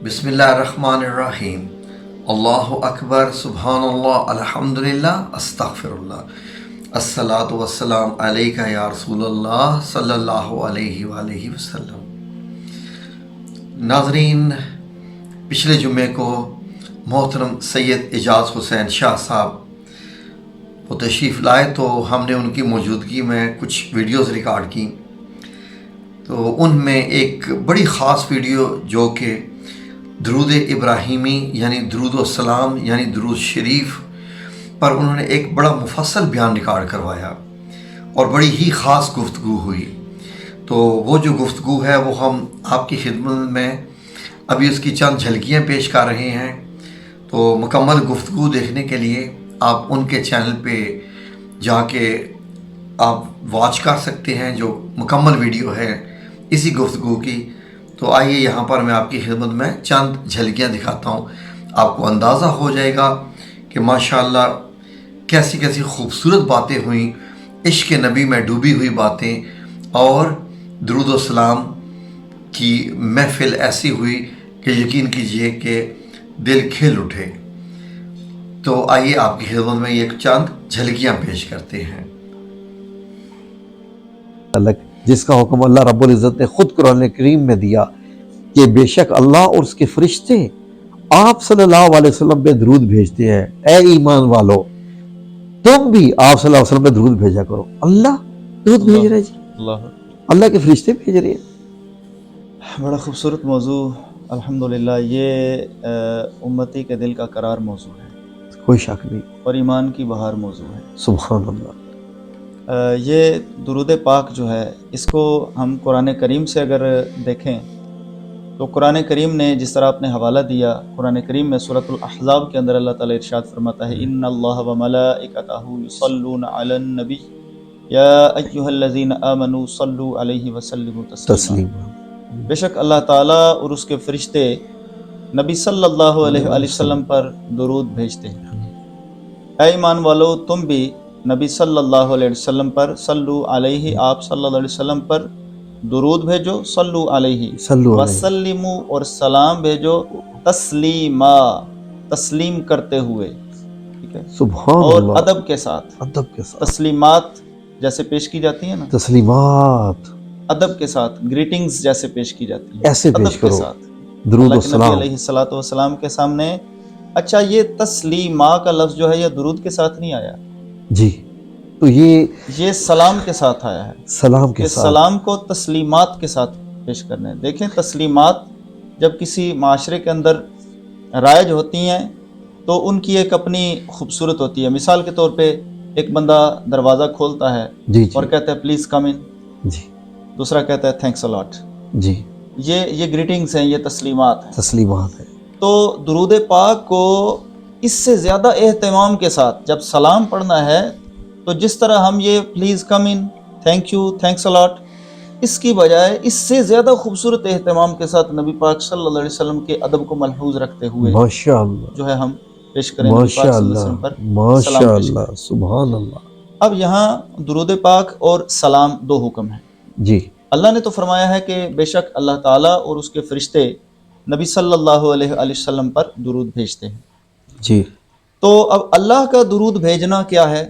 بسم اللہ الرحمن الرحیم اللہ اکبر سبحان اللہ الحمدللہ استغفر اللہ الصلاۃ والسلام علیکہ یا رسول اللہ صلی اللہ علیہ وآلہ وسلم۔ ناظرین، پچھلے جمعے کو محترم سید اعجاز حسین شاہ صاحب وہ تشریف لائے تو ہم نے ان کی موجودگی میں کچھ ویڈیوز ریکارڈ کی، تو ان میں ایک بڑی خاص ویڈیو جو کہ درود ابراہیمی یعنی درود السلام یعنی درود شریف پر انہوں نے ایک بڑا مفصل بیان ریکارڈ کروایا اور بڑی ہی خاص گفتگو ہوئی۔ تو وہ جو گفتگو ہے وہ ہم آپ کی خدمت میں ابھی اس کی چند جھلکیاں پیش کر رہے ہیں، تو مکمل گفتگو دیکھنے کے لیے آپ ان کے چینل پہ جا کے آپ واچ کر سکتے ہیں جو مکمل ویڈیو ہے اسی گفتگو کی۔ تو آئیے یہاں پر میں آپ کی خدمت میں چند جھلکیاں دکھاتا ہوں، آپ کو اندازہ ہو جائے گا کہ ماشاءاللہ کیسی کیسی خوبصورت باتیں ہوئیں، عشق نبی میں ڈوبی ہوئی باتیں، اور درود و سلام کی محفل ایسی ہوئی کہ یقین کیجئے کہ دل کھل اٹھے۔ تو آئیے آپ کی خدمت میں یہ چند جھلکیاں پیش کرتے ہیں۔ جس کا حکم اللہ رب العزت نے خود قرآن کریم میں دیا کہ بے شک اللہ اور اس کے فرشتے آپ صلی اللہ علیہ وسلم پہ درود بھیجتے ہیں، اے ایمان والو تم بھی آپ صلی اللہ علیہ وسلم پہ درود بھیجا کرو۔ اللہ درود بھیج رہے جی، اللہ کے فرشتے بھیج رہے ہیں۔ بڑا خوبصورت موضوع، الحمدللہ یہ امتی کے دل کا قرار موضوع ہے، کوئی شک نہیں، اور ایمان کی بہار موضوع ہے۔ سبحان اللہ۔ یہ درود پاک جو ہے اس کو ہم قرآن کریم سے اگر دیکھیں تو قرآن کریم نے جس طرح آپ نے حوالہ دیا، قرآن کریم میں سورۃ الاحزاب کے اندر اللہ تعالیٰ ارشاد فرماتا ہے ان اللہ وملائکتہ یصلون علی النبی یا ایھا الذین آمنوا صلوا علیہ وسلموا تسلیما۔ بے شک اللہ تعالیٰ اور اس کے فرشتے نبی صلی اللہ علیہ وآلہ وسلم پر درود بھیجتے ہیں۔ اے ایمان والو تم بھی نبی صلی اللہ علیہ وسلم پر صلو علیہ، آپ صلی اللہ علیہ وسلم پر درود بھیجو، صلو علیہ وسلموا، اور سلام بھیجو تسلیما، تسلیم کرتے ہوئے، ٹھیک ہے، سبحان اور اللہ، ادب کے ساتھ۔ ادب کے ساتھ تسلیمات جیسے پیش کی جاتی ہیں نا، تسلیمات ادب کے ساتھ، گریٹنگز جیسے پیش کی جاتی ہیں ایسے پیش ادب کے کرو، ساتھ درود اللہ و کے نبی سلام۔ علیہ الصلوۃ والسلام کے سامنے۔ اچھا، یہ تسلیما کا لفظ جو ہے یہ درود کے ساتھ نہیں آیا، جی، تو یہ سلام کے ساتھ آیا ہے، سلام کے کہ ساتھ سلام کو تسلیمات کے ساتھ پیش کرنا ہے۔ دیکھیں تسلیمات جب کسی معاشرے کے اندر رائج ہوتی ہیں تو ان کی ایک اپنی خوبصورت ہوتی ہے۔ مثال کے طور پہ ایک بندہ دروازہ کھولتا ہے جی اور کہتا ہے پلیز کم ان، جی دوسرا کہتا ہے تھینکس الاٹ۔ جی، یہ گریٹنگز ہیں، یہ تسلیمات ہیں۔ تسلیمات ہے۔ تو درود پاک کو اس سے زیادہ اہتمام کے ساتھ جب سلام پڑھنا ہے تو جس طرح ہم یہ please come in, thank you, thanks a lot, اس کی بجائے اس سے زیادہ خوبصورت اہتمام کے ساتھ نبی پاک صلی اللہ علیہ وسلم کے ادب کو ملحوظ رکھتے ہوئے ماشاء اللہ، جو ہے ہم پیش کریں نبی پاک صلی اللہ علیہ وسلم پر ماشاء سلام پیش اللہ، کریں۔ سبحان اللہ۔ اب یہاں درود پاک اور سلام دو حکم ہیں۔ جی، اللہ نے تو فرمایا ہے کہ بے شک اللہ تعالیٰ اور اس کے فرشتے نبی صلی اللہ علیہ وآلہ وسلم پر درود بھیجتے ہیں۔ جی، تو اب اللہ کا درود بھیجنا کیا ہے؟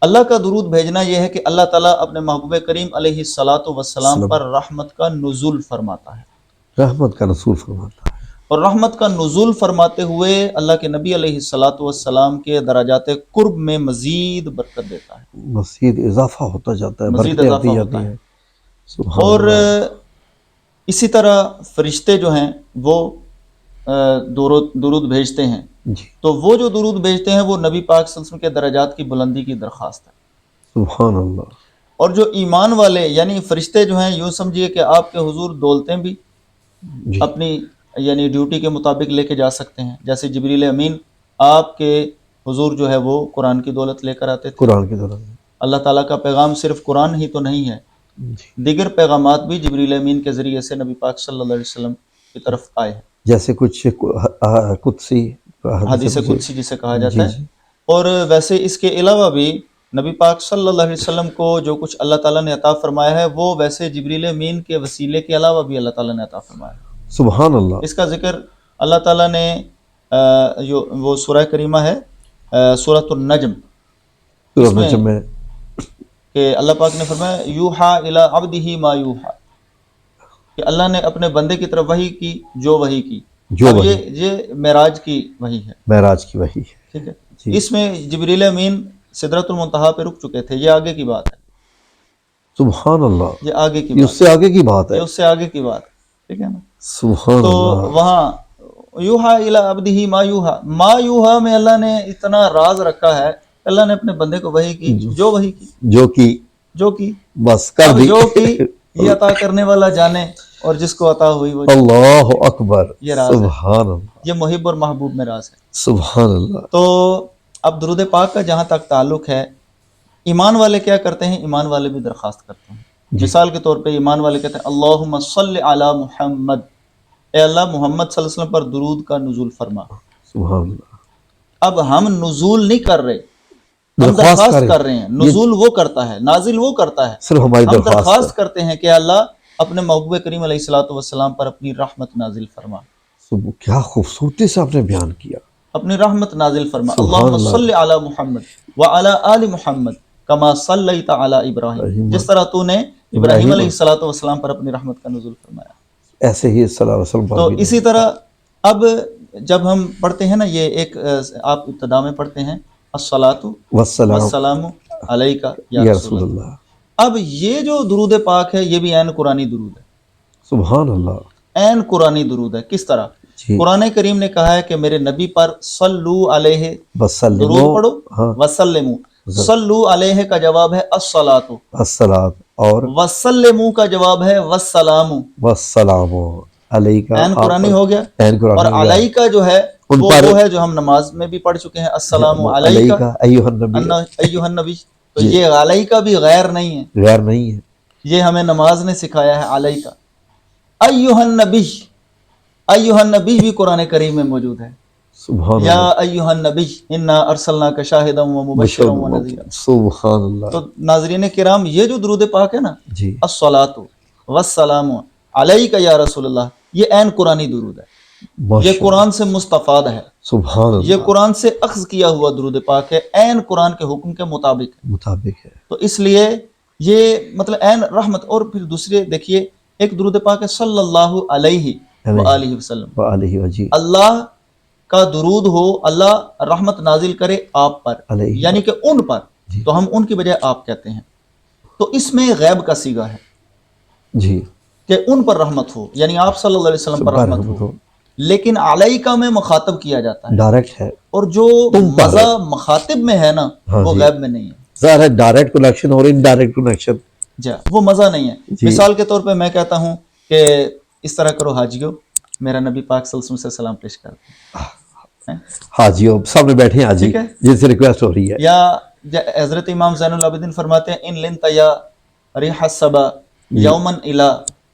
اللہ کا درود بھیجنا یہ ہے کہ اللہ تعالیٰ اپنے محبوب کریم علیہ الصلاۃ والسلام پر رحمت کا نزول فرماتا ہے، رحمت کا رسول فرماتا ہے، اور رحمت کا نزول فرماتے ہوئے اللہ کے نبی علیہ الصلاۃ والسلام کے درجات قرب میں مزید برکت دیتا ہے، مزید اضافہ ہوتا جاتا ہے، مزید برکتیں اضافہ آتی ہوتا جاتی ہے۔ ہیں۔ سبحان اور اللہ۔ اسی طرح فرشتے جو ہیں وہ درود بھیجتے ہیں، جی، تو وہ جو درود بھیجتے ہیں وہ نبی پاک صلی اللہ علیہ وسلم کے درجات کی بلندی کی درخواست ہے۔ سبحان اللہ۔ اور جو ایمان والے یعنی فرشتے جو ہیں، یوں سمجھیے کہ آپ کے حضور دولتیں بھی جی، اپنی یعنی ڈیوٹی کے مطابق لے کے جا سکتے ہیں، جیسے جبریل امین آپ کے حضور جو ہے وہ قرآن کی دولت لے کر آتے تھے۔ قرآن کے دوران، اللہ تعالیٰ کا پیغام صرف قرآن ہی تو نہیں ہے، جی، دیگر پیغامات بھی جبریل امین کے ذریعے سے نبی پاک صلی اللہ علیہ وسلم کی طرف آئے ہیں، جیسے کچھ قدسی حدیث قدسی جسے کہا جاتا جی ہے۔ جی، اور ویسے اس کے علاوہ بھی نبی پاک صلی اللہ علیہ وسلم کو جو کچھ اللہ تعالیٰ نے عطا فرمایا ہے وہ ویسے جبریل امین کے وسیلے کے علاوہ بھی اللہ تعالیٰ نے عطا فرمایا ہے۔ سبحان اللہ. اس کا ذکر اللہ تعالیٰ نے وہ سورہ کریمہ ہے سورۃ النجم، سورۃ اس میں النجم میں کہ اللہ پاک نے فرمایا یوحا الی عبدہ ما یوحا، کہ اللہ نے اپنے بندے کی طرف وحی کی جو وحی کی. جو اب وحی یہ معراج کی وحی ہے، معراج کی وحی ہے. ٹھیک ہے. جی. اس میں جبریل امین سدرۃ المنتہا پہ رک چکے تھے، یہ آگے کی بات ہے، سبحان اللہ. یہ آگے کی یہ بات اس سے آگے کی بات ہے، ہے. یہ اس سے آگے کی بات ہے. ٹھیک ہے نا. سبحان تو اللہ. وہاں یوحا الی عبدہ ما یوحا، ما یوحا میں اللہ نے اتنا راز رکھا ہے، اللہ نے اپنے بندے کو وحی کی جو وحی کی، جو کی اب بس کر دی. جو کی یہ عطا کرنے والا جانے، اور جس کو عطا ہوئی وہ اللہ اکبر. یہ راز ہے، سبحان اللہ. یہ محب اور محبوب میں راز ہے. سبحان اللہ. تو اب درود پاک کا جہاں تک تعلق ہے، ایمان والے کیا کرتے ہیں؟ ایمان والے بھی درخواست کرتے ہیں. مثال کے طور پہ ایمان والے کہتے ہیں اللہم صلی علی محمد، اے اللہ محمد صلی اللہ علیہ وسلم پر درود کا نزول فرما. سبحان اللہ. اب ہم نزول نہیں کر رہے، ہم درخواست کر رہے ہیں. نزول وہ کرتا ہے، نازل وہ کرتا ہے، صرف ہماری ہم درخواست کرتے ہیں کہ اللہ اپنے محبوب کریم علیہ الصلوۃ والسلام پر اپنی رحمت نازل فرما. کیا خوبصورتی سے آپ نے بیان کیا. اپنی رحمت نازل فرما. سبحان اللہم اللہ. صلی علی محمد وعلی آل محمد کما صلیت علی ابراہیم، جس طرح تو نے ابراہیم علیہ الصلوۃ والسلام پر اپنی رحمت کا نزول فرمایا، ایسے ہی صلی اللہ علیہ وسلم پر تو بھی. اسی طرح اب جب ہم پڑھتے ہیں نا، یہ ایک آپ ابتدا میں پڑھتے ہیں الصلاۃ والسلام علیک یا رسول اللہ. اب یہ جو درود پاک ہے یہ بھی عین قرآنی درود ہے. سبحان اللہ. عین قرآنی درود ہے. کس طرح؟ جی. قرآن کریم نے کہا ہے کہ میرے نبی پر صلو علیہ وسلموا. درود پڑھو، ہاں. وسلموا. صلو علیہ کا جواب ہے الصلاۃ، الصلاۃ، اور وسلموا کا جواب ہے والسلام. والسلام علیکہ. عین قرآنی ہو گیا. عین قرآنی اور ہو گیا. علیکہ جو ہے ان وہ پر ہے جو ہم نماز میں بھی پڑھ چکے ہیں، السلام علیکہ علیکہ ایھا النبی. ایھا النبی. تو جی. یہ علیکہ بھی غیر نہیں ہے، غیر نہیں ہے. یہ ہمیں نماز نے سکھایا ہے علیکہ. ایھا النبی، ایھا النبی بھی قرآن کریم میں موجود ہے. سبحان یا اللہ. ایھا النبی انا ارسلناک شاہدا ومبشرا ونذیرا. سبحان اللہ. تو ناظرین کرام، یہ جو درود پاک ہے نا، جی. الصلاۃ والسلام علیک یا رسول اللہ، یہ عین قرآنی درود ہے. یہ قرآن سے مستفاد ہے، سبحان اللہ. یہ قرآن سے اخذ کیا ہوا درود پاک ہے، عین قرآن کے حکم کے مطابق ہے. تو اس لیے یہ مطلب عین رحمت. اور پھر دوسرے دیکھیے، ایک درود پاک ہے صلی اللہ علیہ وآلہ وسلم. وآلہ وجی. اللہ کا درود ہو، اللہ رحمت نازل کرے آپ پر، علیہ. یعنی کہ ان پر، جی. تو ہم ان کی بجائے آپ کہتے ہیں. تو اس میں غیب کا صیغہ ہے جی. کہ ان پر رحمت ہو، یعنی آپ صلی اللہ علیہ وسلم پر رحمت ہو. لیکن علیکہ میں مخاطب کیا جاتا ہے، ڈائریکٹ ہے. اور جو مزہ مخاطب میں ہے نا، وہ غیب میں نہیں ہے. ظاہر ہے ڈائریکٹ کنیکشن اور انڈائریکٹ کنیکشن، جا وہ مزہ نہیں ہے. جی. مثال کے طور پہ میں کہتا ہوں کہ اس طرح کرو حاجیو، میرا نبی پاک صلی اللہ علیہ وسلم سے سلام پیش کر دیں. حاجیوں سامنے بیٹھے ہیں حاجی، ٹھیک ہے. جن سے ریکویسٹ ہو رہی ہے. یا حضرت امام زین العابدین فرماتے ہیں ان لنت یا ریح الصبا یوما الی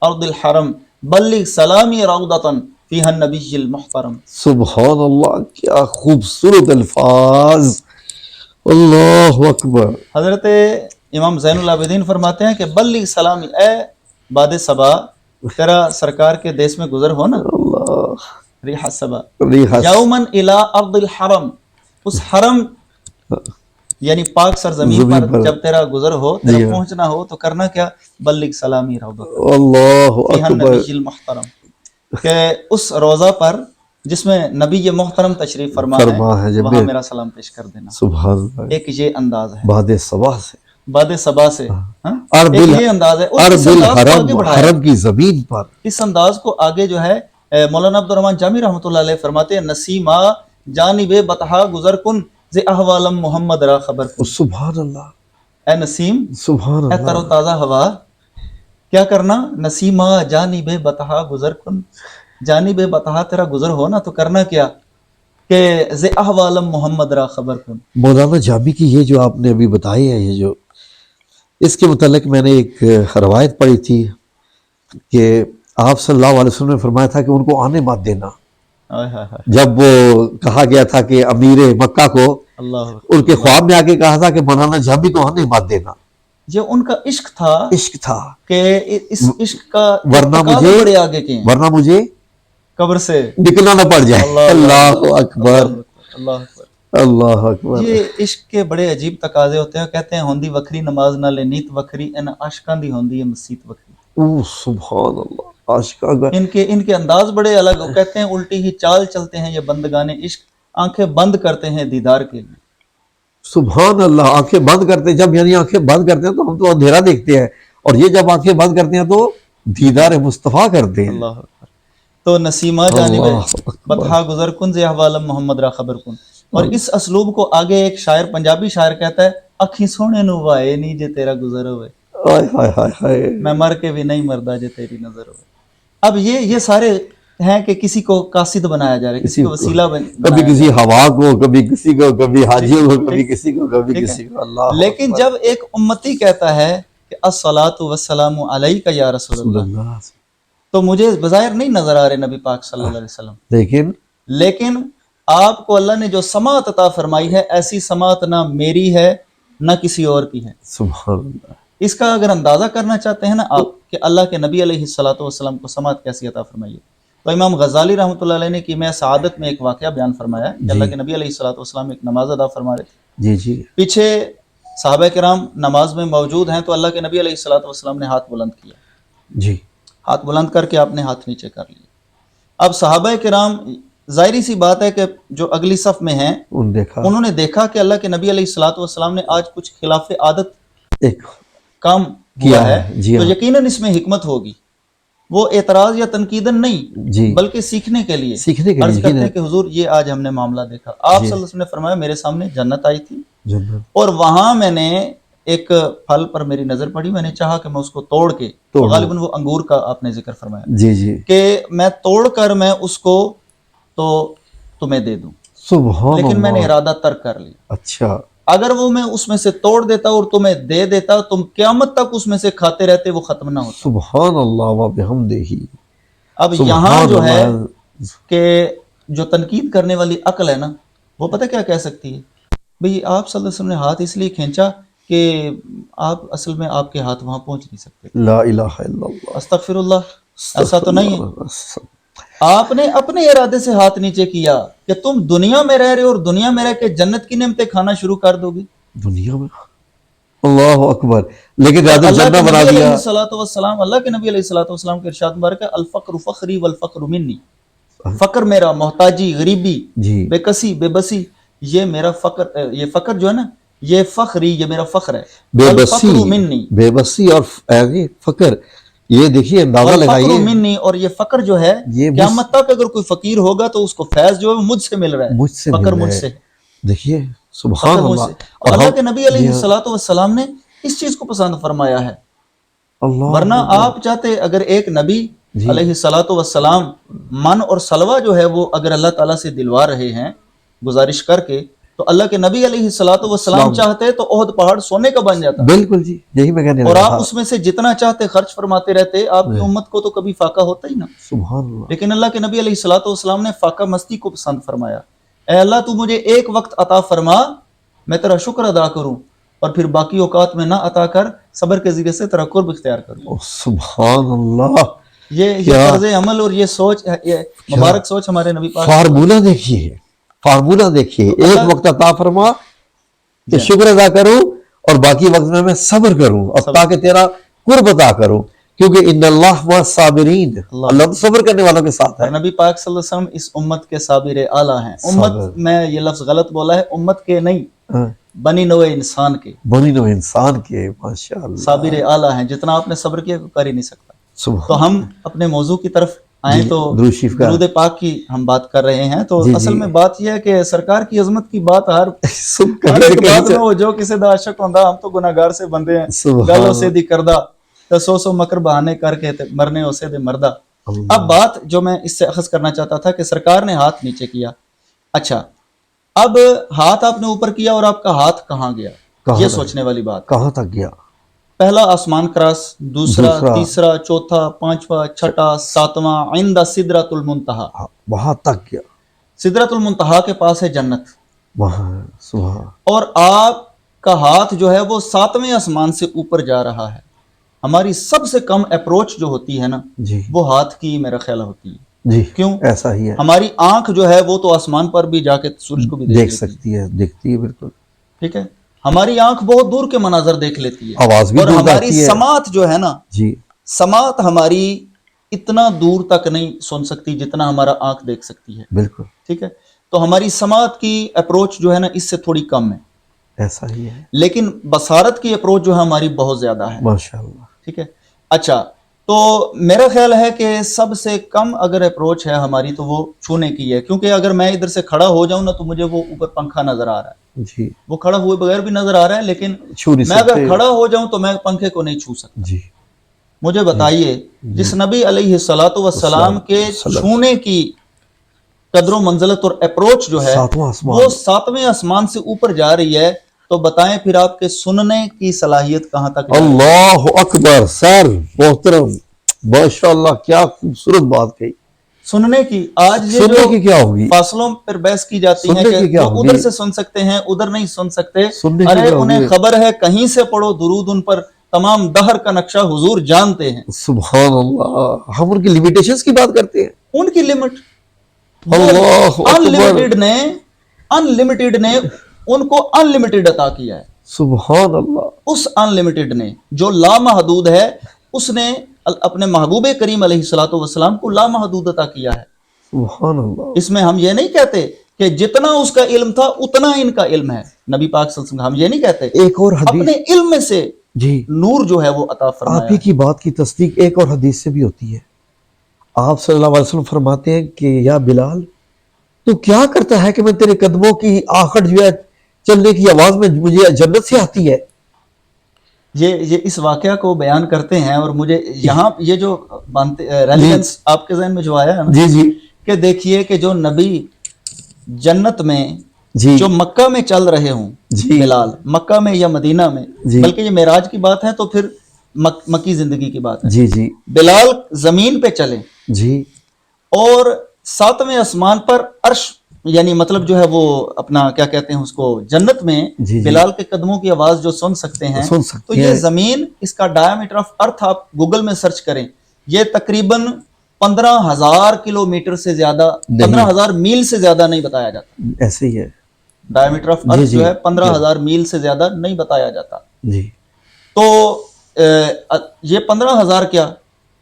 ارض الحرم بلغ سلامی روضۃ فیہا النبی المحترم. سبحان اللہ، کیا خوبصورت الفاظ. اللہ اکبر. حضرت امام زین العابدین فرماتے ہیں کہ بلغ سلامی، اے باد صبا، تیرا سرکار کے دیس میں گزر ہو نا، اللہ. ریح الصبا ریح یوما الی ارض الحرم، اس حرم یعنی پاک سرزمین پر جب تیرا گزر ہو، تیرا پہنچنا ہو، تو کرنا کیا؟ بلغ سلامی روضۃ اللہ فیہا اکبر. النبی المحترم، کہ اس روضہ پر جس میں نبی محترم تشریف فرما ہے، وہاں میرا سلام پیش کر دینا. سبحان اللہ. ایک یہ انداز ہے باد صبا سے، باد صبا سے. عرب ایک یہ انداز ہے. اس انداز کو آگے بڑھایا، حرم کی زمین پر. اس انداز کو آگے جو ہے مولانا عبدالرحمن جامی رحمۃ اللہ علیہ فرماتے ہیں نسیما جانب بطحا گزر کن ز احوالم محمد را خبر کن. سبحان اللہ. اے نسیم، سبحان اے تر و اللہ. تازہ ہوا، کیا کرنا؟ نسیما جانب بطحا گزر کن، جانب بطحا تیرا گزر ہو نا، تو کرنا کیا کہ ز احوالم محمد را خبر کن. مولانا جامی کی یہ جو آپ نے ابھی بتائی ہے، یہ جو اس کے متعلق میں نے ایک روایت پڑھی تھی کہ آپ صلی اللہ علیہ وسلم نے فرمایا تھا کہ ان کو آنے مت دینا. جب وہ کہا گیا تھا کہ امیر مکہ کو اللہ ان کے خواب میں آگے کہا تھا کہ مولانا جامی کو آنے مت دینا. یہ ان کا عشق تھا، عشق تھا کہ اس عشق کا ورنہ تقاضے بڑے آگے کے ہیں. ورنہ مجھے قبر سے نکلنا نہ پڑ جائے. اللہ اکبر اللہ اکبر. اللہ اکبر. یہ عشق کے بڑے عجیب تقاضے ہوتے ہیں. کہتے ہیں ہوندی وکری نماز نہ لے نیت وکری ان عاشقاں دی ہوندی ہے مسیت وکری. اوہ سبحان اللہ. عاشقاں کا ان کے انداز بڑے الگ. وہ کہتے ہیں الٹی ہی چال چلتے ہیں یہ بندگان عشق، آنکھیں بند کرتے ہیں دیدار کے لیے. سبحان اللہ. آنکھیں بند کرتے ہیں جب، یعنی آنکھیں بند کرتے ہیں تو ہم تو اندھیرا دیکھتے ہیں، اور یہ جب آنکھیں بند کرتے ہیں تو دیدار مصطفیٰ کرتے ہیں. اللہ اکبر. تو نسیمہ جانب اللہ اکبر. بتہا گزر کن ز احوالم محمد را خبر کن. اور اس اسلوب کو آگے ایک شاعر، پنجابی شاعر کہتا ہے، اکھی سونے نو وائے نہیں جے تیرا گزر ہوئے، ہائے ہائے ہائے ہائے. میں مر کے بھی نہیں مردا جے تیری نظر ہوئے. اب یہ سارے ہیں کہ کسی کو قاصد بنایا جا رہا ہے، کسی کو وسیلہ کبھی کسی ہوا کو، کبھی کسی کو، کبھی حاجیوں کو، کبھی کسی کو، کبھی کسی کو. اللہ لیکن جب ایک امتی کہتا ہے کہ الصلاۃ والسلام علیک یا رسول اللہ، تو مجھے بظاہر نہیں نظر آ رہے نبی پاک صلی اللہ علیہ وسلم، لیکن آپ کو اللہ نے جو سماعت عطا فرمائی ہے، ایسی سماعت نہ میری ہے نہ کسی اور کی ہے. سبحان اللہ. اس کا اگر اندازہ کرنا چاہتے ہیں نا آپ کہ اللہ کے نبی علیہ الصلوۃ والسلام کو سماعت کیسی عطا فرمائی ہے، تو امام غزالی رحمۃ اللہ علیہ نے کیمیہ سعادت میں ایک واقعہ بیان فرمایا کہ اللہ کے نبی علیہ الصلوۃ والسلام ایک نماز ادا فرما رہے تھے. جی جی. پیچھے صحابہ کرام نماز میں موجود ہیں، تو اللہ کے نبی علیہ الصلوۃ والسلام نے ہاتھ بلند کیا. جی. ہاتھ بلند کر کے آپ نے ہاتھ نیچے کر لیے. اب صحابہ کرام، ظاہری سی بات ہے کہ جو اگلی صف میں ہیں انہوں نے دیکھا کہ اللہ کے نبی علیہ الصلوۃ والسلام نے آج کچھ خلاف عادت ایک کام کیا ہے، جی تو ہاں. یقیناً اس میں حکمت ہوگی. وہ اعتراض یا تنقیدن نہیں، جی. بلکہ سیکھنے کے لیے سیکھنے کے عرض لیے کرتے ہیں کہ حضور یہ آج ہم نے معاملہ دیکھا. آپ صلی اللہ علیہ وسلم نے فرمایا میرے سامنے جنت آئی تھی، جنت. اور وہاں میں نے ایک پھل پر میری نظر پڑی، میں نے چاہا کہ میں اس کو توڑ کے، غالباً وہ انگور کا آپ نے ذکر فرمایا، جی جی، کہ میں توڑ کر میں اس کو تو تمہیں دے دوں. سبحان لیکن میں نے اللہ. ارادہ ترک کر لیا. اچھا. اگر وہ میں اس میں سے توڑ دیتا اور تمہیں دے دیتا، تم قیامت تک اس میں سے کھاتے رہتے، وہ ختم نہ ہوتا. سبحان اللہ و بحمدہ. اب یہاں جو ہے کہ جو تنقید کرنے والی عقل ہے نا، وہ پتہ کیا کہہ سکتی ہے؟ بھئی آپ صلی اللہ علیہ وسلم نے ہاتھ اس لیے کھینچا کہ آپ اصل میں آپ کے ہاتھ وہاں پہنچ نہیں سکتے. لا الہ الا اللہ. استغفر اللہ. ایسا تو نہیں ہے. آپ نے اپنے ارادے سے ہاتھ نیچے کیا کہ تم دنیا میں رہ رہے ہو، اور دنیا میں رہ کے جنت کی نعمتیں کھانا شروع کر دو گے دنیا میں. اللہ اکبر. لیکن اللہ جنت کے بنا نبی علیہ دیا. الصلوۃ والسلام، اللہ کے نبی علیہ الصلوۃ والسلام کے ارشاد مبارک ہے، الفقر فخری والفقر منی. فقر میرا، محتاجی، غریبی، جی. بے کسی، بے بسی، یہ میرا فقر، یہ فقر جو ہے نا، یہ فخری، یہ میرا فخر ہے. بے بسی، والفقر منی، بے بسی اور فقر، یہ دیکھیے اندازہ والفقر لگائیے. منی، اور یہ فقر جو ہے یہ قیامت تک اگر کوئی فقیر ہوگا تو اس کو فیض جو ہے وہ مجھ سے مل رہا ہے. مجھ سے فقر مل مجھ رہا ہے. سے، دیکھیے سبحان فقر مجھ اللہ. سے. اور اللہ کے نبی علیہ الصلوۃ والسلام نے اس چیز کو پسند فرمایا ہے. اللہ. ورنہ آپ چاہتے اگر ایک نبی جی. علیہ الصلوۃ والسلام من اور سلوہ جو ہے وہ اگر اللہ تعالیٰ سے دلوا رہے ہیں گزارش کر کے، تو اللہ کے نبی علیہ الصلوۃ والسلام چاہتے تو احد پہاڑ سونے کا بن جاتا. بالکل جی، یہی میں کہنے اور لگا آپ تھا. اس میں سے جتنا چاہتے خرچ فرماتے رہتے، آپ کی امت کو تو کبھی فاقہ ہوتا ہی نا. سبحان اللہ. لیکن اللہ کے نبی علیہ الصلوۃ والسلام نے فاقہ مستی کو پسند فرمایا. اے اللہ تو مجھے ایک وقت عطا فرما، میں تیرا شکر ادا کروں، اور پھر باقی اوقات میں نہ عطا کر، صبر کے ذریعے سے تیرا قرب اختیار کروں. سبحان اللہ. یہ طرز عمل اور یہ سوچ، یہ مبارک سوچ ہمارے نبی پاک. فارمولہ دیکھیے، فارمولہ دیکھیے. ایک وقت عطا فرما کہ شکر ادا کروں، اور باقی وقت میں صبر کروں، اور تاکہ تیرا قرب عطا کروں، کیونکہ ان اللہ مع الصابرین، اللہ تو صبر کرنے والوں کے ساتھ ہے. نبی پاک صلی اللہ علیہ وسلم اس امت کے صابر اعلیٰ ہیں. امت میں یہ لفظ غلط بولا ہے، امت کے نہیں، بنی نوع انسان کے، بنی نوع انسان کے. ماشاءاللہ صابر اعلیٰ ہیں. جتنا آپ نے صبر کیا کر ہی نہیں سکتا. تو ہم اپنے موضوع کی طرف آئیں تو درود پاک کی ہم بات کر رہے ہیں. تو اصل میں بات یہ ہے کہ سرکار کی عظمت کی بات ہر ایک بات میں ہو جو کسی دا عاشق ہوندا، ہم تو گناہگار سے بندے ہیں، گل اسے دی کردہ تو سو مکر بہانے کر کے مرنے اسے دے مردہ. اب بات جو میں اس سے اخذ کرنا چاہتا تھا کہ سرکار نے ہاتھ نیچے کیا. اچھا، اب ہاتھ آپ نے اوپر کیا اور آپ کا ہاتھ کہاں گیا؟ یہ سوچنے والی بات. کہاں تک گیا؟ پہلا آسمان کراس، دوسرا، تیسرا، چوتھا، پانچواں، چھٹا، ساتواں، عند سدرۃ المنتہا، وہاں تک گیا. سدرۃ المنتہا کے پاس ہے جنت وہاں. سبحان. اور آپ کا ہاتھ جو ہے وہ 7ویں آسمان سے اوپر جا رہا ہے. ہماری سب سے کم اپروچ جو ہوتی ہے نا، جی، وہ ہاتھ کی میرا خیال ہوتی ہے. جی کیوں؟ ایسا ہی ہے، ہماری آنکھ جو ہے وہ تو آسمان پر بھی جا کے سورج کو بھی دیکھ لیتی ہے، سکتی ہے، دیکھتی ہے بالکل، ٹھیک ہے، ہماری آنکھ بہت دور کے مناظر دیکھ لیتی ہے، آواز بھی اور دور ہماری جاتی ہے، سماعت جو ہے نا، جی سماعت ہماری اتنا دور تک نہیں سن سکتی جتنا ہمارا آنکھ دیکھ سکتی ہے، بالکل ٹھیک ہے، تو ہماری سماعت کی اپروچ جو ہے نا اس سے تھوڑی کم ہے، ایسا ہی ہے، لیکن بصارت کی اپروچ جو ہے ہماری بہت زیادہ ہے، ماشاء اللہ، ٹھیک ہے۔ اچھا، تو میرا خیال ہے کہ سب سے کم اگر اپروچ ہے ہماری تو وہ چھونے کی ہے، کیونکہ اگر میں ادھر سے کھڑا ہو جاؤں نا تو مجھے وہ اوپر پنکھا نظر آ رہا ہے، جی وہ کھڑا ہوئے بغیر بھی نظر آ رہا ہے، لیکن چھو نہیں میں اگر سکتے، کھڑا ہو جاؤں تو میں پنکھے کو نہیں چھو سکتا۔ جی مجھے جی بتائیے، جی جس نبی علیہ الصلاۃ والسلام کے چھونے کی قدر و منزلت اور اپروچ جو ہے ساتواں آسمان، وہ 7ویں آسمان سے اوپر جا رہی ہے، تو بتائیں پھر آپ کے سننے کی صلاحیت کہاں تک جا رہی ہے؟ اللہ اکبر، سر محترم، ماشاء اللہ کیا خوبصورت بات کہی، سننے کی، آج یہ سننے جو کی کیا ہوگی، فاصلوں پر بحث کی جاتی ہے سننے کہ کی کیا وہ ہوگی، ادھر سے سن سکتے ہیں ادھر نہیں سن سکتے، سننے کی ارے کیا انہیں ہوگی، خبر ہے کہیں سے پڑھو درود ان پر، تمام دہر کا نقشہ حضور جانتے ہیں۔ سبحان اللہ، ہم ان کی لیمیٹیشنز کی بات کرتے ہیں، ان کی لمٹ، وہ اللہ اکبر، ان لمیٹڈ نے ان کو ان لمیٹڈ عطا کیا ہے، سبحان اللہ، اس ان لمیٹڈ نے جو لامحدود ہے اس نے اپنے محبوب کریم علیہ الصلوۃ والسلام کو لامحدود عطا کیا ہے۔ سبحان اللہ، اس میں ہم یہ نہیں کہتے کہ جتنا اس کا علم تھا اتنا ان کا علم ہے، نبی پاک صلی اللہ علیہ وسلم، ہم یہ نہیں کہتے، ایک اور حدیث، اپنے علم میں سے جی نور جو ہے وہ عطا فرمایا آپ ہی ہے۔ کی بات کی تصدیق ایک اور حدیث سے بھی ہوتی ہے، آپ صلی اللہ علیہ وسلم فرماتے ہیں کہ یا بلال، تو کیا کرتا ہے کہ میں تیرے قدموں کی آہٹ جو ہے چلنے کی آواز میں مجھے جنت سے آتی ہے؟ یہ اس واقعہ کو بیان کرتے ہیں، اور مجھے یہاں یہ جو ریلیونس آپ کے ذہن میں جو آیا ہے نا، جی جی کہ دیکھیے کہ جو نبی جنت میں جی جو مکہ میں چل رہے ہوں، جی بلال مکہ میں یا مدینہ میں، جی بلکہ یہ معراج کی بات ہے تو پھر مکی زندگی کی بات ہے، جی جی بلال زمین پہ چلے جی اور 7ویں آسمان پر عرش، یعنی مطلب جو ہے وہ اپنا کیا کہتے ہیں اس کو، جنت میں جی جی بلال کے قدموں کی آواز جو سن سکتے ہیں، سن تو سکتے یہ ہیں، زمین، اس کا ڈائیمیٹر آف ارتھ آپ گوگل میں سرچ کریں، یہ تقریباً 15,000 کلومیٹر سے زیادہ، نہیں 15,000 میل سے زیادہ نہیں بتایا جاتا، ایسے ہی ہے، ڈائیمیٹر آف جی ارتھ جی جو ہے 15,000 میل سے زیادہ نہیں بتایا جاتا۔ جی تو یہ 15,000 کیا،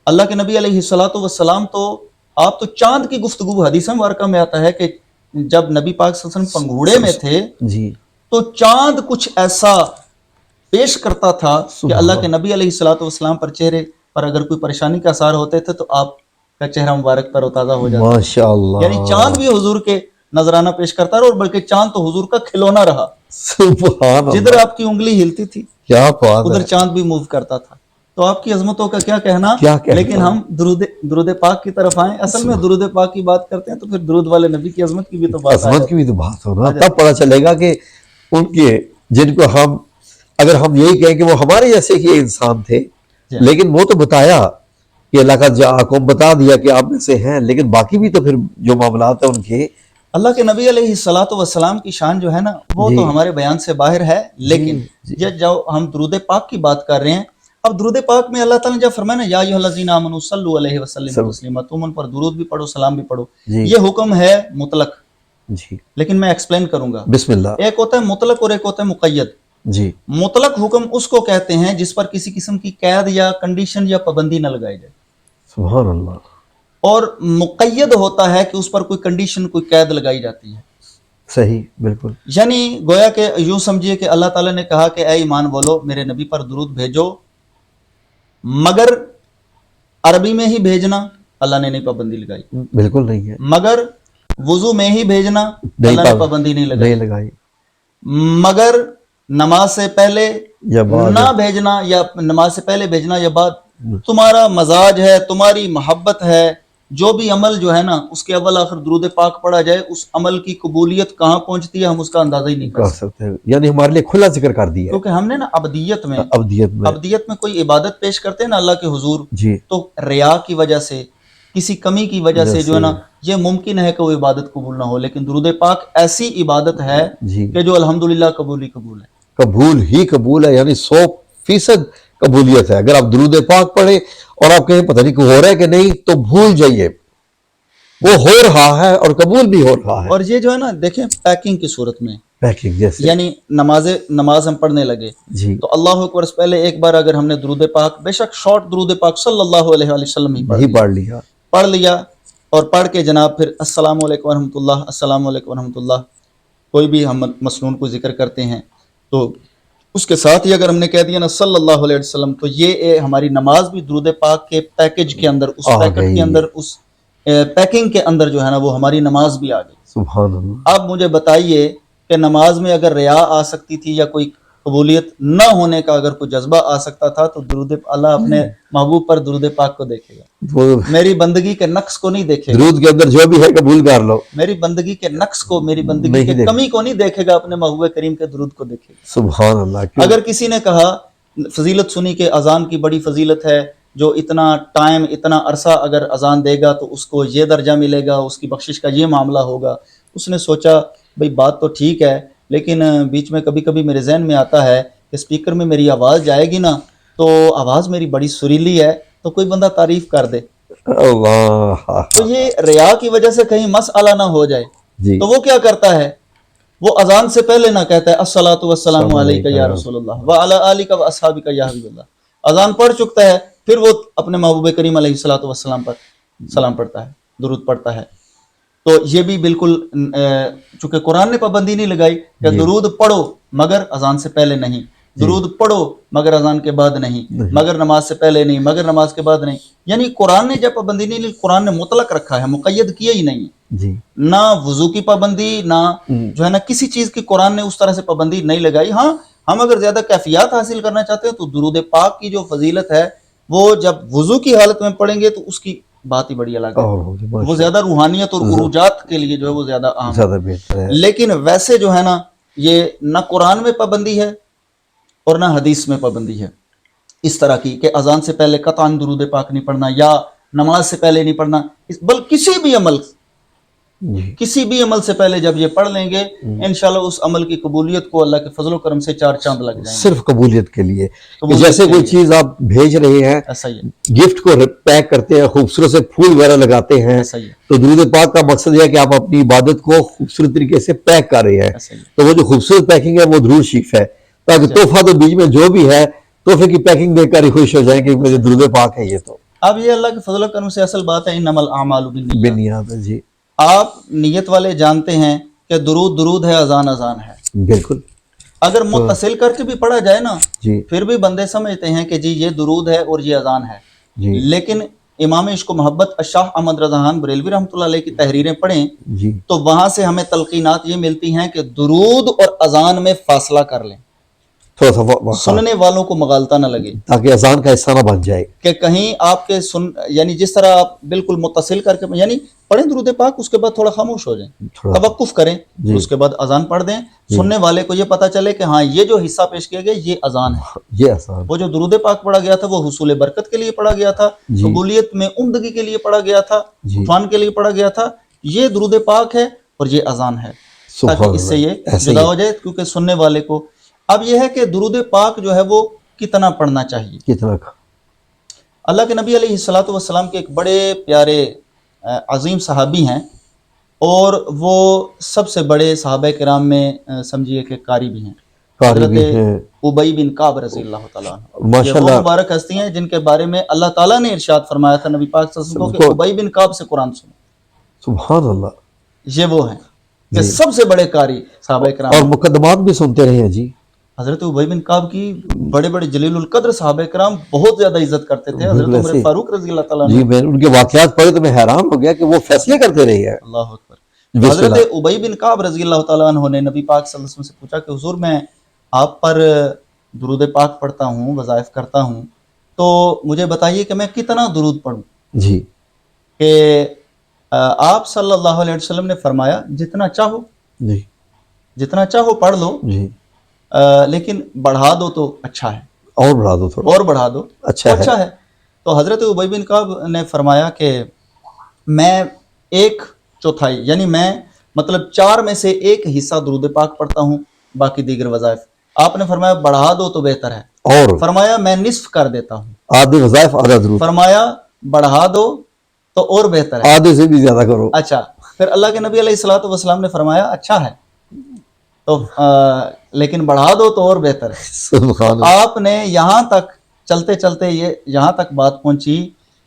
اللہ کے نبی علیہ الصلوۃ والسلام تو، آپ تو چاند کی گفتگو، حدیث مبارکہ میں آتا ہے کہ جب نبی پاک صلی اللہ علیہ وسلم پنگھوڑے میں تھے جی تو چاند کچھ ایسا پیش کرتا تھا کہ اللہ کے سبحان نبی علیہ الصلوۃ والسلام پر چہرے پر اگر کوئی پریشانی کا اثار ہوتے تھے تو آپ کا چہرہ مبارک پر تازہ ہو جاتا تھا، ماشاء یعنی چاند اللہ، بھی حضور کے نظرانہ پیش کرتا رہا، اور بلکہ چاند تو حضور کا کھلونا رہا، سبحان جدھر اللہ، آپ کی انگلی ہلتی تھی کیا بات ادھر ہے، چاند بھی موو کرتا تھا۔ تو آپ کی عظمتوں کا کیا کہنا، کیا کہنا، لیکن ہم درود پاک کی طرف آئیں، اصل میں درود پاک کی بات کرتے ہیں تو پھر درود والے نبی کی عظمت کی بھی تو بات آ عظمت کی جاتی بھی تو بات ہونا، آ تب جاتی پتہ چلے گا کہ ان کے جن کو ہم، اگر ہم یہی کہیں کہ وہ ہمارے جیسے ہی انسان تھے، جی۔ لیکن وہ تو بتایا کہ لقد جاءکم، بتا دیا کہ آپ میں سے ہیں، لیکن باقی بھی تو پھر جو معاملات ہیں ان کے، اللہ کے نبی علیہ الصلوۃ والسلام کی شان جو ہے نا وہ جی تو ہمارے بیان سے باہر ہے، جی لیکن جی یہ جو ہم درود پاک کی بات کر رہے ہیں، اب درود پاک میں اللہ تعالیٰ نے جب فرمایا نا یا ایھا الذین آمنوا صلوا علیہ وسلموا تسلیما، تم ان پر درود بھی پڑھو سلام بھی پڑھو، جی یہ حکم ہے مطلق، جی لیکن میں ایکسپلین کروں گا، بسم اللہ، ایک ہوتا ہے مطلق اور ایک ہوتا ہے مقید۔ جی مطلق حکم اس کو کہتے ہیں جس پر کسی قسم کی قید یا کنڈیشن یا پابندی نہ لگائی جائے، سبحان اللہ، اور مقید ہوتا ہے کہ اس پر کوئی کنڈیشن، کوئی قید لگائی جاتی ہے، صحیح بالکل، یعنی گویا کہ یوں سمجھیے کہ اللہ تعالیٰ نے کہا کہ اے ایمان والو میرے نبی پر درود بھیجو، مگر عربی میں ہی بھیجنا، اللہ نے نہیں پابندی لگائی، بالکل نہیں ہے، مگر وضو میں ہی بھیجنا، اللہ نے پابندی نہیں نہیں لگائی، لگائی، مگر نماز سے پہلے یا بعد، نہ بھیجنا، یا نماز سے پہلے بھیجنا یا بعد، تمہارا مزاج ہے، تمہاری محبت ہے، جو بھی عمل جو ہے نا اس کے اول آخر درود پاک پڑھا جائے، اس عمل کی قبولیت کہاں پہنچتی ہے ہم اس کا اندازہ ہی نہیں کر کر سکتے، سکتے ہیں، یعنی ہمارے لیے کھلا ذکر کر دیا کیونکہ ہم نے نا ابدیت ابدیت میں کوئی عبادت پیش کرتے ہیں نا اللہ کے حضور، جی تو ریا کی وجہ سے، کسی کمی کی وجہ سے جو ہے نا یہ ممکن ہے کہ وہ عبادت قبول نہ ہو، لیکن درود پاک ایسی عبادت ہے جی کہ جو الحمدللہ قبول ہی قبول ہے۔ قبول ہی قبول ہے، یعنی 100% قبولیت ہے، اگر آپ درود پاک پڑھیں اور آپ کہیں پتہ نہیں کہ ہو رہا ہے کہ نہیں تو بھول جائیے، وہ ہو رہا ہے اور قبول بھی ہو رہا ہے. اور یہ جو ہے نا دیکھیں پیکنگ کی صورت میں، پیکنگ جیسے یعنی نماز ہم پڑھنے لگے جی تو اللہ اکبر سے پہلے ایک بار اگر ہم نے درود پاک، بے شک شارٹ درود پاک صلی اللہ علیہ وآلہ وسلم ہی پڑھ لیا اور پڑھ کے جناب پھر السلام علیکم ورحمۃ اللہ، السلام علیکم ورحمۃ اللہ، کوئی بھی ہم مسنون کو ذکر کرتے ہیں تو اس کے ساتھ ہی اگر ہم نے کہہ دیا نا صلی اللہ علیہ وسلم، تو یہ ہماری نماز بھی درود پاک کے پیکج کے اندر، اس پیکٹ کے اندر، اس پیکنگ کے اندر جو ہے نا وہ ہماری نماز بھی آ گئی. سبحان اللہ. اب مجھے بتائیے کہ نماز میں اگر ریا آ سکتی تھی یا کوئی قبولیت نہ ہونے کا اگر کوئی جذبہ آ سکتا تھا تو درود اللہ اپنے محبوب پر درود پاک کو دیکھے گا، وہ میری بندگی کے نقص کو نہیں دیکھے گا، درود کے اندر جو بھی ہے قبول کر لو. میری بندگی کے نقص کو، میری بندگی کی کمی کو نہیں دیکھے گا، اپنے محبوب کریم کے درود کو دیکھے گا. سبحان اللہ. اگر کسی نے کہا فضیلت سنی کہ اذان کی بڑی فضیلت ہے، جو اتنا ٹائم اتنا عرصہ اگر اذان دے گا تو اس کو یہ درجہ ملے گا، اس کی بخشش کا یہ معاملہ ہوگا. اس نے سوچا بھئی بات تو ٹھیک ہے، لیکن بیچ میں کبھی کبھی میرے ذہن میں آتا ہے کہ اسپیکر میں میری آواز جائے گی نا تو آواز میری بڑی سریلی ہے تو کوئی بندہ تعریف کر دے، اللہ تو یہ ریا کی وجہ سے کہیں مسئلہ نہ ہو جائے. جی. تو وہ کیا کرتا ہے، وہ اذان سے پہلے نہ کہتا ہے الصلاۃ والسلام علیک یا رسول اللہ وعلی آلک واصحابک یا حبیب اللہ. اذان پڑھ چکتا ہے پھر وہ اپنے محبوب کریم علیہ الصلاۃ والسلام پر سلام پڑھتا ہے، درود پڑھتا ہے. تو یہ بھی بالکل چونکہ قرآن نے پابندی نہیں لگائی کہ درود پڑھو مگر اذان سے پہلے نہیں، درود پڑھو مگر اذان کے بعد نہیں، مگر نماز سے پہلے نہیں، مگر نماز کے بعد نہیں. یعنی قرآن نے جب پابندی نہیں لی، قرآن نے مطلق رکھا ہے، مقید کیا ہی نہیں جی. نہ وضو کی پابندی، نہ جو ہے نا کسی چیز کی قرآن نے اس طرح سے پابندی نہیں لگائی. ہاں ہم اگر زیادہ کیفیات حاصل کرنا چاہتے ہیں تو درود پاک کی جو فضیلت ہے وہ جب وضو کی حالت میں پڑھیں گے تو اس کی بات ہی بڑی الگ ہے، وہ زیادہ روحانیت اور عروجات کے لیے جو ہے وہ زیادہ اہم ہے. لیکن ویسے جو ہے نا یہ نہ قرآن میں پابندی ہے اور نہ حدیث میں پابندی ہے اس طرح کی کہ اذان سے پہلے قطعاً درود پاک نہیں پڑھنا یا نماز سے پہلے نہیں پڑھنا، بلکہ کسی بھی عمل سے پہلے جب یہ پڑھ لیں گے انشاءاللہ اس عمل کی قبولیت کو اللہ کے فضل و کرم سے 4 چاند لگ جائیں گے. صرف قبولیت کے لیے جیسے کوئی چیز آپ بھیج رہے ہیں، ایسا ہی ہے، گفٹ کو پیک کرتے ہیں، خوبصورت سے پھول وغیرہ لگاتے ہیں، ایسا ہی ہے، تو درود پاک کا مقصد یہ ہے کہ آپ اپنی عبادت کو خوبصورت طریقے سے پیک کر رہے ہیں. ایسا ہی ہے. تو وہ جو خوبصورت پیکنگ ہے وہ درود شریف ہے، تاکہ تحفہ تو بیچ میں جو بھی ہے تحفے کی پیکنگ دیکھ کر ہی خوش ہو جائیں کہ مجھے درود پاک ہے. یہ تو اب یہ اللہ کے فضل و کرم سے اصل بات ہے انما الاعمال بالنیات. بنیاد ہے. جی آپ نیت والے جانتے ہیں کہ درود ہے، اذان ہے. بالکل. اگر متصل کر کے بھی پڑھا جائے نا جی پھر بھی بندے سمجھتے ہیں کہ جی یہ درود ہے اور یہ اذان ہے. جی لیکن امام عشق و محبت شاہ احمد رضا خان بریلوی رحمۃ اللہ علیہ کی تحریریں پڑھیں جی تو وہاں سے ہمیں تلقینات یہ ملتی ہیں کہ درود اور اذان میں فاصلہ کر لیں، تھوڑا سا سننے والوں کو مغالطہ نہ لگے، تاکہ اذان کا حصہ نہ بن جائے کہ کہیں آپ کے یعنی جس طرح آپ بالکل متصل کر کے یعنی پڑھیں درود پاک، اس کے بعد تھوڑا خاموش ہو جائیں، توقف کریں، اس کے بعد اذان پڑھ دیں. سننے والے کو یہ پتہ چلے کہ ہاں یہ جو حصہ پیش کیا گیا یہ اذان ہے، یہ اذان. وہ جو درود پاک پڑھا گیا تھا وہ حصول برکت کے لیے پڑھا گیا تھا، قبولیت میں عمدگی کے لیے پڑھا گیا تھا، عرفان کے لیے پڑھا گیا تھا. یہ درود پاک ہے اور یہ اذان ہے، تاکہ اس سے یہ جدا ہو جائے کیونکہ سننے والے کو. اب یہ ہے کہ درود پاک جو ہے وہ کتنا پڑھنا چاہیے. کتنا کا اللہ کے نبی علیہ الصلوۃ والسلام کے ایک بڑے پیارے عظیم صحابی ہیں اور وہ سب سے بڑے صحابہ کرام میں سمجھیے کہ قاری بھی ہیں، حضرت ابی بن کعب رضی اللہ تعالیٰ عنہ. یہ وہ مبارک ہستی ہیں جن کے بارے میں اللہ تعالیٰ نے ارشاد فرمایا تھا نبی پاک صلی اللہ علیہ وسلم کو کہ ابی بن کعب سے قرآن سنو. سبحان اللہ. یہ وہ ہیں کہ سب سے بڑے قاری صحابہ کرام، اور مقدمات بھی سنتے رہے ہیں. جی حضرت ابی بن کعب کی بڑے بڑے جلیل القدر صحابہ کرام بہت زیادہ عزت کرتے تھے. حضرت عمر فاروق رضی اللہ تعالیٰ جی میں ان کے واقعات پڑھے تو میں حیران ہو گیا کہ وہ فیصلے کرتے رہے ہیں. اللہ اکبر. حضرت ابی بن کعب رضی اللہ تعالیٰ عنہ نے نبی پاک صلی اللہ علیہ وسلم سے پوچھا کہ حضور میں آپ پر درود پاک پڑھتا ہوں، وظائف کرتا ہوں، تو مجھے بتائیے کہ میں کتنا درود پڑھوں. جی کہ آپ صلی اللہ علیہ وسلم نے فرمایا جتنا چاہو، جی جتنا چاہو پڑھ لو، جی لیکن بڑھا دو تو اچھا ہے، اور بڑھا دو تھوڑا، اور بڑھا دو اچھا ہے. تو حضرت ابی بن کعب نے فرمایا کہ میں 1/4 یعنی میں مطلب 4 میں سے 1 حصہ درود پاک پڑھتا ہوں، باقی دیگر وظائف. آپ نے فرمایا بڑھا دو تو بہتر ہے، اور فرمایا میں نصف کر دیتا ہوں، آدھے وظائف آدھا درود. فرمایا بڑھا دو تو اور بہتر ہے. آدھے سے بھی زیادہ کرو. اچھا پھر اللہ کے نبی علیہ الصلوۃ والسلام نے فرمایا اچھا ہے تو لیکن بڑھا دو تو اور بہتر ہے. سبحان اللہ. آپ نے یہاں تک چلتے چلتے یہ یہاں تک بات پہنچی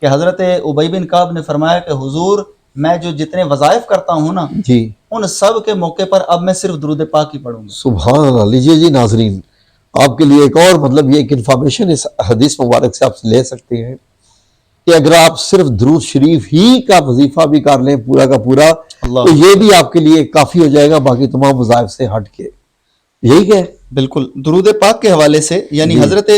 کہ حضرت ابی بن کعب نے فرمایا کہ حضور میں جو جتنے وظائف کرتا ہوں نا جی ان سب کے موقع پر اب میں صرف درود پاک ہی پڑھوں گا. سبحان اللہ. لیجیے جی ناظرین، آپ کے لیے ایک اور مطلب یہ ایک انفارمیشن اس حدیث مبارک سے آپ لے سکتے ہیں کہ اگر آپ صرف درود شریف ہی کا وظیفہ بھی کر لیں پورا کا پورا اللہ تو یہ بھی آپ کے لیے کافی ہو جائے گا باقی تمام وظائف سے ہٹ کے. یہی کہ بالکل درود پاک کے حوالے سے یعنی جی. حضرت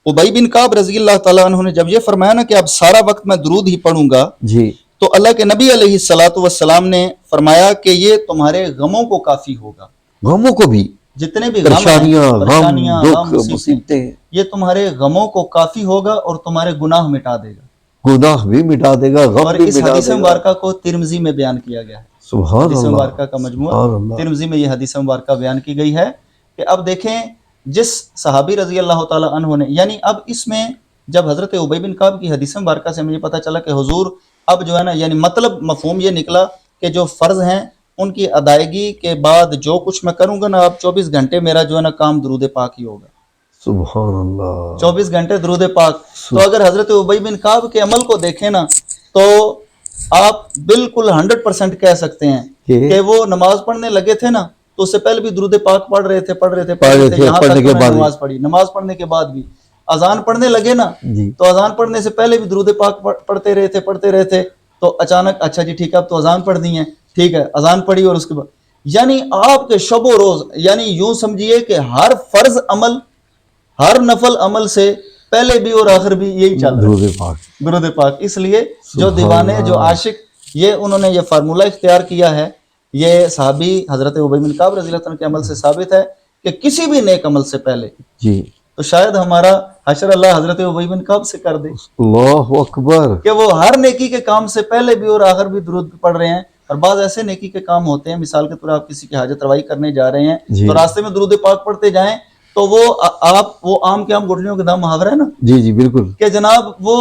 ابی بن کعب رضی اللہ تعالیٰ عنہ نے جب یہ فرمایا نا کہ اب سارا وقت میں درود ہی پڑھوں گا جی تو اللہ کے نبی علیہ الصلوۃ والسلام نے فرمایا کہ یہ تمہارے غموں کو کافی ہوگا. غموں کو بھی، جتنے بھی غم ہیں، پریشانیاں، غم، پریشانیاں، دکھ، غم، مصیبتیں، یہ تمہارے غموں کو کافی ہوگا اور تمہارے گناہ مٹا دے گا. گناہ بھی مٹا دے گا، غم اور بھی اس مٹا حدیث دے گا. مبارکہ کو ترمذی میں بیان کیا گیا ہے. سبحان حدیث اللہ، مبارکہ کا مجموعہ سبحان اللہ. ترمذی میں یہ حدیث مبارکہ بیان کی گئی ہے کہ اب دیکھیں جس صحابی رضی اللہ تعالیٰ عنہ نے یعنی اب اس میں جب حضرت ابی بن کعب کی حدیث مبارکہ سے مجھے پتہ چلا کہ حضور اب جو ہے نا یعنی مطلب مفہوم یہ نکلا کہ جو فرض ہیں ان کی ادائیگی کے بعد جو کچھ میں کروں گا نا اب 24 گھنٹے میرا جو ہے نا کام درود پاک ہی ہوگا. سبحان اللہ. 24 گھنٹے درود پاک. تو اگر حضرت ابی بن کعب کے عمل کو دیکھیں نا تو آپ بالکل 100% کہہ سکتے ہیں کہ وہ نماز پڑھنے لگے تھے نا تو اس سے پہلے بھی درود پاک پڑھ رہے تھے یہاں تک نماز پڑھی، نماز پڑھنے کے بعد بھی اذان پڑھنے لگے نا تو اذان پڑھنے سے پہلے بھی درود پاک پڑھتے رہے تھے تو اچانک اچھا جی ٹھیک ہے اب تو اذان پڑھ دی ہیں، ٹھیک ہے اذان پڑھی اور اس کے بعد یعنی آپ کے شب و روز یعنی یوں سمجھیے کہ ہر فرض عمل ہر نفل عمل سے پہلے بھی اور آخر بھی یہی چل رہا ہے درود پاک. اس لیے جو دیوانے جو عاشق یہ انہوں نے یہ فارمولہ اختیار کیا ہے. یہ صحابی حضرت ابی بن کعب رضی اللہ عنہ کے عمل سے ثابت ہے کہ کسی بھی نیک عمل سے پہلے جی تو شاید ہمارا حشر اللہ حضرت ابی بن کعب سے کر دے اللہ اکبر کہ وہ ہر نیکی کے کام سے پہلے بھی اور آخر بھی درود پڑھ رہے ہیں. اور بعض ایسے نیکی کے کام ہوتے ہیں مثال کے طور آپ کسی کی حاجت روائی کرنے جا رہے ہیں جی. تو راستے میں درود پاک پڑھتے جائیں تو وہ عام کے عام گٹلیوں کے دام محاورہ ہے نا جی جی بالکل کہ جناب وہ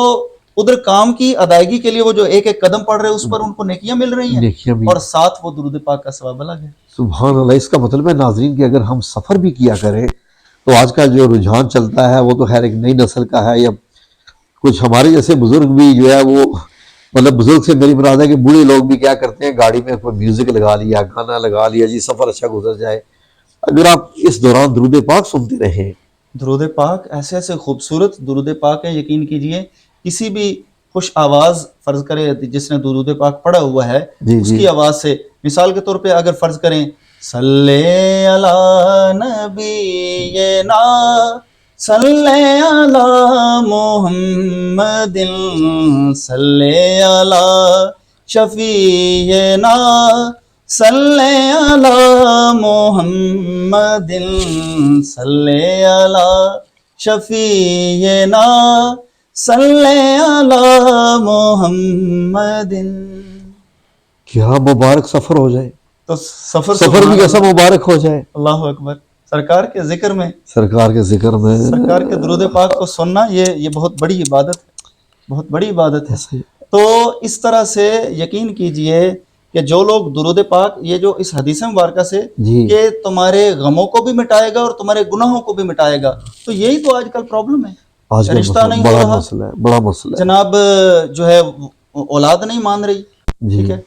ادھر کام کی ادائیگی کے لیے وہ جو ایک ایک قدم پڑھ رہے ہیں اس پر ان کو نیکیاں مل رہی ہیں اور ساتھ وہ درود پاک کا ثواب الگ ہے. سبحان اللہ. اس کا مطلب ہے ناظرین کہ اگر ہم سفر بھی کیا کریں تو آج کا جو رجحان چلتا ہے وہ تو خیر ایک نئی نسل کا ہے یا کچھ ہمارے جیسے بزرگ بھی جو ہے وہ مطلب بزرگ سے میری مراد ہے کہ بوڑھے لوگ بھی کیا کرتے ہیں گاڑی میں کوئی میوزک لگا لیا گانا لگا لیا جی سفر اچھا گزر جائے. اگر آپ اس دوران درود پاک سنتے رہیں درود پاک ایسے ایسے خوبصورت درود پاک ہے یقین کیجئے کسی بھی خوش آواز فرض کرے جس نے درود پاک پڑھا ہوا ہے اس کی آواز سے مثال کے طور پہ اگر فرض کریں صلی علی نبینا صلی علی محمد صلی علی شفیعنا صلی علی محمد صلی علی شفیعنا صلی علی محمد. کیا مبارک سفر ہو جائے تو سفر بھی کیسا مبارک ہو جائے. اللہ اکبر. سرکار کے ذکر میں سرکار کے ذکر میں سرکار کے درود پاک کو سننا یہ بہت بڑی عبادت ہے بہت بڑی عبادت ہے. تو اس طرح سے یقین کیجئے کہ جو لوگ درود پاک یہ جو اس حدیث مبارکہ سے کہ تمہارے غموں کو بھی مٹائے گا اور تمہارے گناہوں کو بھی مٹائے گا تو یہی تو آج کل پرابلم ہے رشتہ نہیں ہو رہا بڑا مسئلہ جناب جو ہے اولاد نہیں مان رہی ٹھیک ہے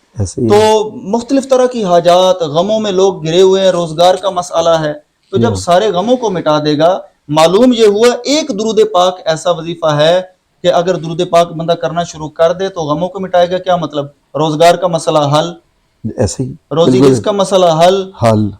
تو مختلف طرح کی حاجات غموں میں لوگ گرے ہوئے ہیں روزگار کا مسئلہ ہے تو جب سارے غموں کو مٹا دے گا معلوم یہ ہوا ایک درود پاک ایسا وظیفہ ہے کہ اگر درود پاک بندہ کرنا شروع کر دے تو غموں کو مٹائے گا. کیا مطلب روزگار کا مسئلہ حل ایسے ہی روزی رزق کا مسئلہ حل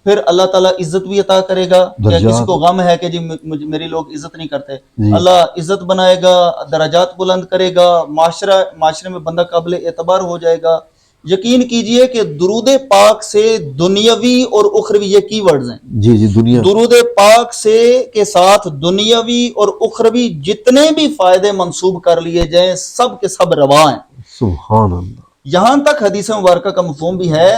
پھر اللہ تعالیٰ عزت بھی عطا کرے گا. کسی کو غم ہے کہ جی میری لوگ عزت نہیں کرتے اللہ عزت بنائے گا درجات بلند کرے گا معاشرے میں بندہ قابل اعتبار ہو جائے گا. یقین کیجئے کہ درود پاک سے دنیاوی اور اخروی یہ کی ورڈز ہیں جی دنیا درود پاک سے کے ساتھ دنیاوی اور اخروی جتنے بھی فائدے منسوب کر لیے جائیں سب کے سب روا ہیں. سبحان اللہ. یہاں تک حدیث مبارکہ کا مفہوم بھی ہے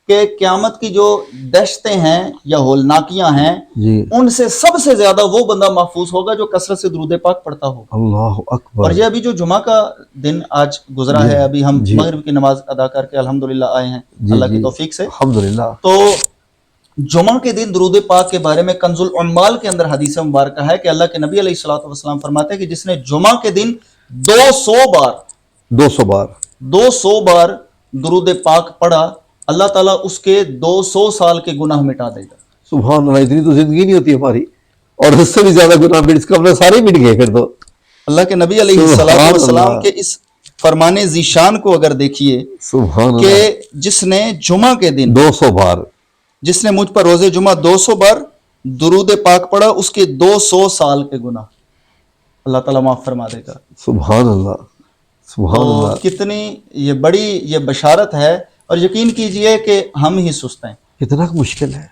کہ قیامت کی جو دہشتیں ہیں یا ہولناکیاں ہیں جی ان سے سب سے زیادہ وہ بندہ محفوظ ہوگا جو کثرت سے درود پاک پڑھتا ہوگا. اللہ اکبر. اور یہ ابھی جو جمعہ کا دن آج گزرا ہے، ابھی ہم جی مغرب کی نماز ادا کر کے الحمدللہ آئے ہیں جی اللہ کی جی توفیق سے. الحمدللہ. تو جمعہ کے دن درود پاک کے بارے میں کنز العمال کے اندر حدیث مبارکہ ہے کہ اللہ کے نبی علیہ الصلوۃ والسلام فرماتے ہیں کہ جس نے جمعہ کے دن 200 بار 200 بار درود پاک پڑھا، اللہ تعالیٰ اس کے 200 سال کے گناہ مٹا دے گا. سبحان اللہ. اتنی تو زندگی نہیں ہوتی ہماری، اور اس سے بھی زیادہ گناہ مٹ، اس کا اپنا سارے مٹ گئے پھر تو. اللہ کے نبی علیہ سبحان السلام اللہ. کے اس فرمان ذیشان کو اگر دیکھیے سبحان کہ اللہ. جس نے جمعہ کے دن 200 بار. جس نے مجھ پر روزے جمعہ 200 بار درود پاک پڑھا، اس کے 200 سال کے گناہ اللہ تعالیٰ معاف فرما دے گا. سبحان اللہ. سبحان تو اللہ. کتنی یہ بڑی یہ بشارت ہے. اور یقین کیجئے کہ ہم ہی سست ہیں. کتنا مشکل ہے.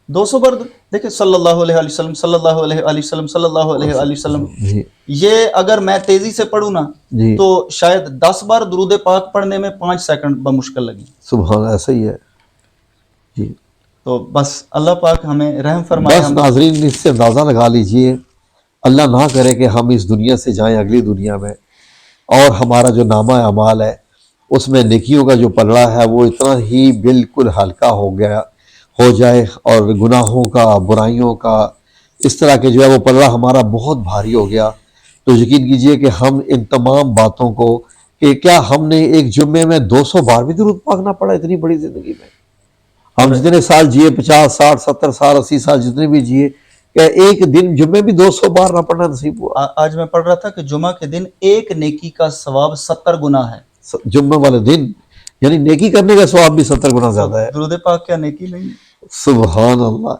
200 بار دیکھیں صلی اللہ علیہ وسلم صلی اللہ علیہ وسلم صلی اللہ علیہ وسلم، جی یہ اگر میں تیزی سے پڑھوں نا جی تو شاید 10 بار درود پاک پڑھنے میں 5 سیکنڈ بمشکل لگی. سبحان اللہ. ایسا ہی ہے. جی تو بس اللہ پاک ہمیں رحم فرمائے. بس ناظرین اس سے اندازہ لگا لیجئے، اللہ نہ کرے کہ ہم اس دنیا سے جائیں اگلی دنیا میں اور ہمارا جو نامہ اعمال ہے اس میں نیکیوں کا جو پلڑا ہے وہ اتنا ہی بالکل ہلکا ہو جائے، اور گناہوں کا، برائیوں کا، اس طرح کے جو ہے وہ پلڑا ہمارا بہت بھاری ہو گیا. تو یقین کیجئے کہ ہم ان تمام باتوں کو، کہ کیا ہم نے ایک جمعے میں 200 بار بھی درود پاک نہ پڑھا اتنی بڑی زندگی میں؟ ہم جتنے سال جیے، 50 60 70 سال 80 سال جتنے بھی جیے، کہ ایک دن جمعے بھی 200 بار نہ پڑھنا نصیب ہوا؟ آج میں پڑھ رہا تھا کہ جمعہ کے دن ایک نیکی کا ثواب 70 گنا ہے. جمعہ والے دن یعنی نیکی کرنے کا ثواب بھی 70 گنا زیادہ ہے. درود پاک کیا نیکی نہیں ہے؟ سبحان اللہ.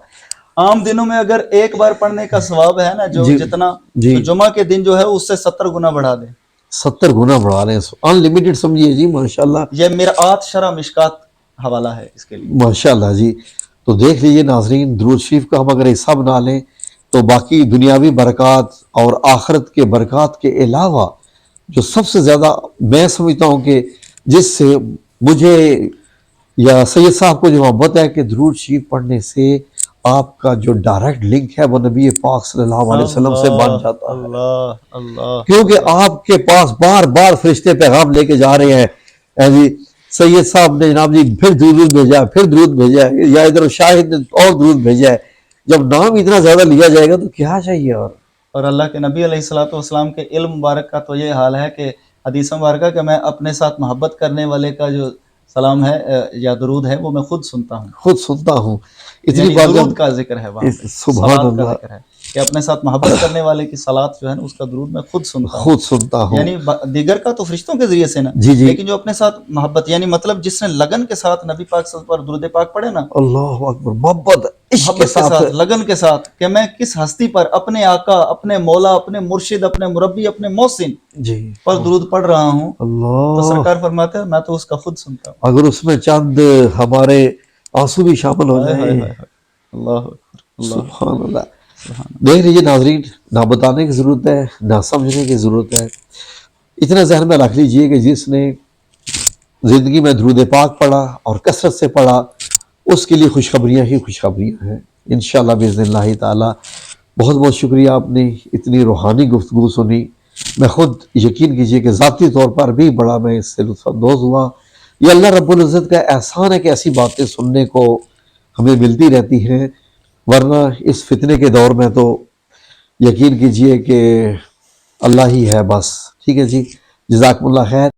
عام دنوں میں اگر ایک بار پڑھنے کا ثواب ہے نا جو جی جتنا، جی تو جمعہ کے دن جو ہے اس سے 70 گنا بڑھا دیں. 70 گنا بڑھا لیں، ان لمیٹڈ سمجھیے جی. ماشاءاللہ یہ مرآت شرح مشکات حوالہ ہے اس کے لیے. ماشاءاللہ جی. تو دیکھ لیجئے ناظرین، درود شریف کا ہم اگر حصہ بنا لیں تو باقی دنیاوی برکات اور آخرت کے برکات کے علاوہ جو سب سے زیادہ میں سمجھتا ہوں کہ جس سے مجھے یا سید صاحب کو جو محبت ہے کہ درود شریف پڑھنے سے آپ کا جو ڈائریکٹ لنک ہے وہ نبی پاک صلی اللہ علیہ وسلم سے بن جاتا ہے. اللہ اللہ. کیونکہ آپ کے پاس بار بار فرشتے پیغام لے کے جا رہے ہیں، جی سید صاحب نے جناب جی پھر درود بھیجا ہے، پھر درود بھیجا ہے، یا ادھر شاہد نے اور درود بھیجا ہے. جب نام اتنا زیادہ لیا جائے گا تو کیا چاہیے. اور اللہ کے نبی علیہ الصلوۃ والسلام کے علم مبارک کا تو یہ حال ہے کہ حدیث مبارکہ کہ میں اپنے ساتھ محبت کرنے والے کا جو سلام ہے یا درود ہے وہ میں خود سنتا ہوں. خود سنتا ہوں. اتنی یعنی بار درود کا ذکر ہے وہاں پہ، سبحان صلات کا اللہ. ذکر ہے کہ اپنے ساتھ محبت کرنے والے کی صلات جو ہے نا اس کا درود میں خود سنتا ہوں. خود سنتا ہوں. یعنی دیگر کا تو فرشتوں کے ذریعے سے نا، جی جی. لیکن جو اپنے ساتھ محبت، یعنی مطلب جس نے لگن کے ساتھ نبی پاک صلی اللہ علیہ وسلم پر درود پاک پڑھے نا، اللہ اکبر، محبت عشق کے ساتھ، لگن کے ساتھ، کہ میں کس ہستی پر، اپنے آقا، اپنے مولا، اپنے مرشد، اپنے مربی، اپنے محسن جی پر درود پڑھ رہا ہوں، تو اللہ. سرکار فرماتے ہیں میں تو اس کا خود سنتا ہوں. اگر اس میں چند ہمارے آنسو بھی شامل ہو ہائے ہائے جائیں. ہائے ہائے. اللہ اکبر. اللہ سبحان اللہ. سبحان دیکھ لیجیے ناظرین، نہ بتانے کی ضرورت ہے نہ سمجھنے کی ضرورت ہے. اتنا ذہن میں رکھ لیجئے کہ جس نے زندگی میں درود پاک پڑھا اور کثرت سے پڑھا اس کے لیے خوشخبریاں ہی خوشخبریاں ہیں انشاءاللہ باذن اللہ تعالی. بہت بہت شکریہ، آپ نے اتنی روحانی گفتگو سنی. میں خود یقین کیجئے کہ ذاتی طور پر بھی بڑا میں اس سے لطف اندوز ہوا. یہ اللہ رب العزت کا احسان ہے کہ ایسی باتیں سننے کو ہمیں ملتی رہتی ہیں، ورنہ اس فتنے کے دور میں تو یقین کیجئے کہ اللہ ہی ہے بس. ٹھیک ہے جی، جزاکم اللہ خیر.